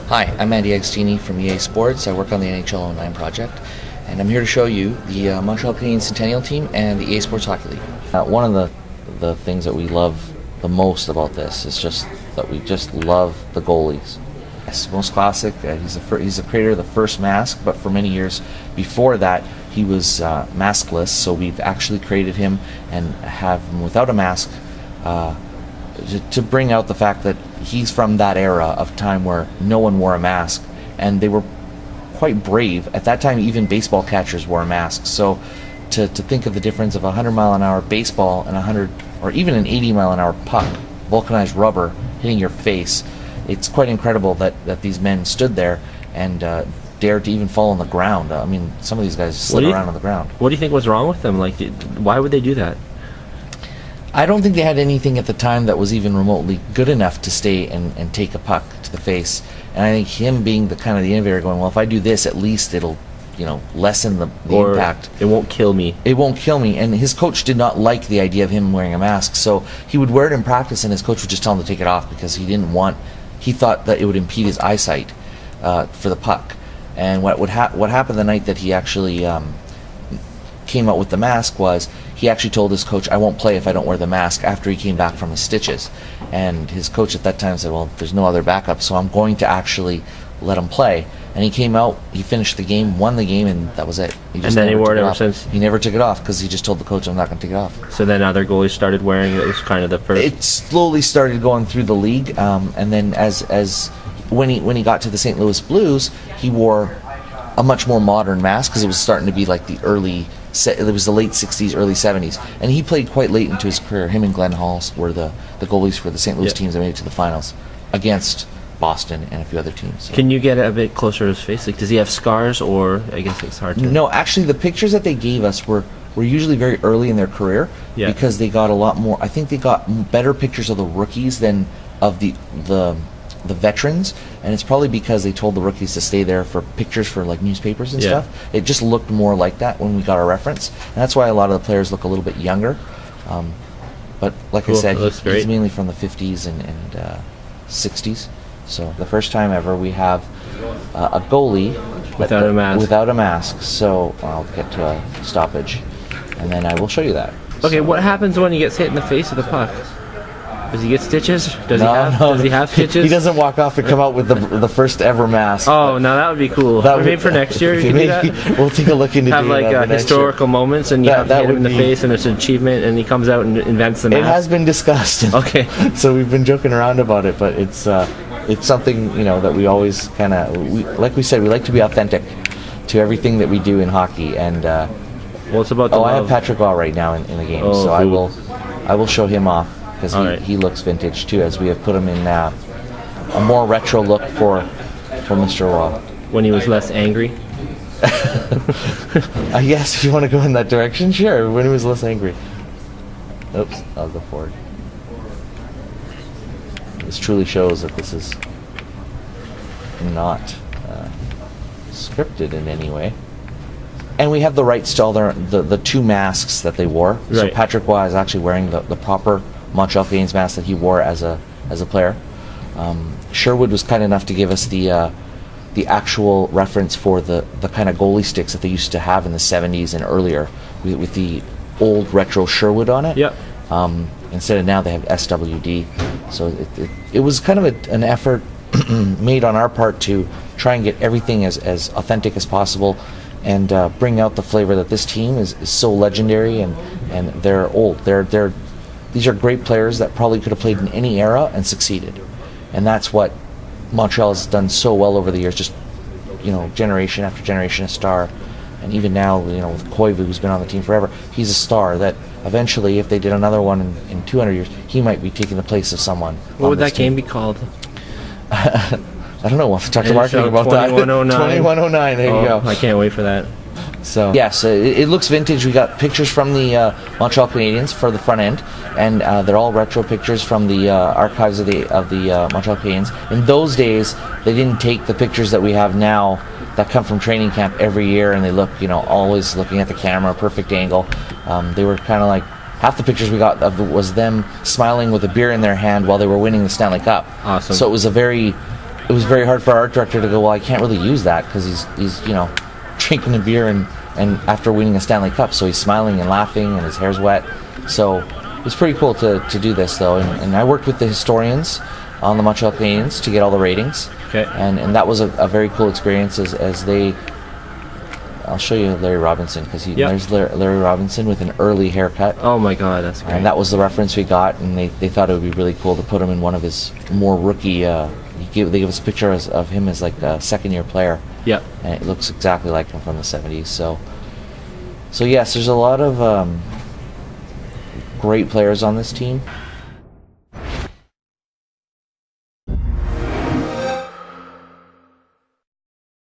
Hi, I'm Andy Agostini from EA Sports. I work on the NHL 09 project, and I'm here to show you the Montreal Canadiens Centennial team and the EA Sports Hockey League. One of the things that we love the most about this is just that we just love the goalies. Yes, most classic. He's the creator of the first mask, but for many years before that, he was maskless. So we've actually created him and have him without a mask to bring out the fact that he's from that era of time where no one wore a mask, and they were quite brave. At that time, even baseball catchers wore a mask. So to think of the difference of a 100-mile-an-hour baseball and 100 or even an 80-mile-an-hour puck, vulcanized rubber, hitting your face, it's quite incredible that these men stood there and dared to even fall on the ground. I mean, some of these guys slid around on the ground. What do you think was wrong with them? Like, why would they do that? I don't think they had anything at the time that was even remotely good enough to stay and take a puck to the face. And I think him being the kind of the innovator going, well, if I do this, at least it'll, lessen the impact. It won't kill me. It won't kill me. And his coach did not like the idea of him wearing a mask. So he would wear it in practice, and his coach would just tell him to take it off because he thought that it would impede his eyesight for the puck. And what happened the night that he actually came out with the mask was he actually told his coach, I won't play if I don't wear the mask, after he came back from his stitches. And his coach at that time said, well, there's no other backup, so I'm going to actually let him play. And he came out, he finished the game, won the game, and that was it. And then he wore it ever since? He never took it off because he just told the coach, I'm not going to take it off. So then other goalies started wearing it. It was kind of the first... It slowly started going through the league, and then as when he got to the St. Louis Blues, he wore a much more modern mask because it was starting to be like it was the late 60s, early 70s. And he played quite late into his career. Him and Glenn Halls were the goalies for the St. Louis teams that made it to the finals against Boston and a few other teams. So. Can you get a bit closer to his face? Like, does he have scars, or I guess it's hard to... No, actually the pictures that they gave us were usually very early in their career because they got a lot more... I think they got better pictures of the rookies than of the veterans, and it's probably because they told the rookies to stay there for pictures for like newspapers and stuff. It just looked more like that when we got our reference, and that's why a lot of the players look a little bit younger. But like I said, he's mainly from the 50s and 60s. So the first time ever we have a goalie without a mask. So I'll get to a stoppage, and then I will show you that. Okay, what happens when he gets hit in the face with the puck? Does he get stitches? Does he have stitches? He doesn't walk off and come out with the first ever mask. Oh, now that would be cool. Maybe for next year you can do that. We'll take a look into have like historical moments, and you have hit him in the face, and it's an achievement, and he comes out and invents the mask. It has been discussed. Okay. So we've been joking around about it, but it's something that we always kind of like we said, we like to be authentic to everything that we do in hockey. And well, it's about I have Patrick Waugh right now in the game, so I will show him off. Because he looks vintage too, as we have put him in a more retro look for Mr. Waugh. When he was less angry? I guess if you want to go in that direction, sure. When he was less angry. Oops, I'll go forward. This truly shows that this is not scripted in any way. And we have the rights to all the two masks that they wore. Right. So Patrick Waugh is actually wearing the proper Montreal Canadiens mask that he wore as a player. Sherwood was kind enough to give us the actual reference for the kind of goalie sticks that they used to have in the 70s and earlier with the old retro Sherwood on it. Yep. Instead of now they have SWD. So it was kind of an effort made on our part to try and get everything as authentic as possible and bring out the flavor that this team is so legendary and they're old. These are great players that probably could have played in any era and succeeded. And that's what Montreal has done so well over the years, just generation after generation, a star. And even now, with Koivu, who's been on the team forever, he's a star that eventually, if they did another one in 200 years, he might be taking the place of someone. What would that game be called? I don't know. We'll have to talk to marketing about that. 2109, there you go. I can't wait for that. So yes, it looks vintage. We got pictures from the Montreal Canadiens for the front end, and they're all retro pictures from the archives of the Montreal Canadiens. In those days, they didn't take the pictures that we have now that come from training camp every year, and they look, always looking at the camera, perfect angle. They were kind of like half the pictures we got was them smiling with a beer in their hand while they were winning the Stanley Cup. Awesome. So it was a very it was very hard for our art director to go, well, I can't really use that because he's drinking a beer and after winning a Stanley Cup, so he's smiling and laughing and his hair's wet. So it was pretty cool to do this though, and I worked with the historians on the Montreal Canadiens to get all the ratings. Okay. And that was a very cool experience as they. I'll show you Larry Robinson because there's Larry Robinson with an early haircut. Oh my God, that's great. And that was the reference we got, and they thought it would be really cool to put him in one of his more rookie. They gave us a picture of him as like a second-year player. Yep. And it looks exactly like him from the 70s. So yes, there's a lot of great players on this team.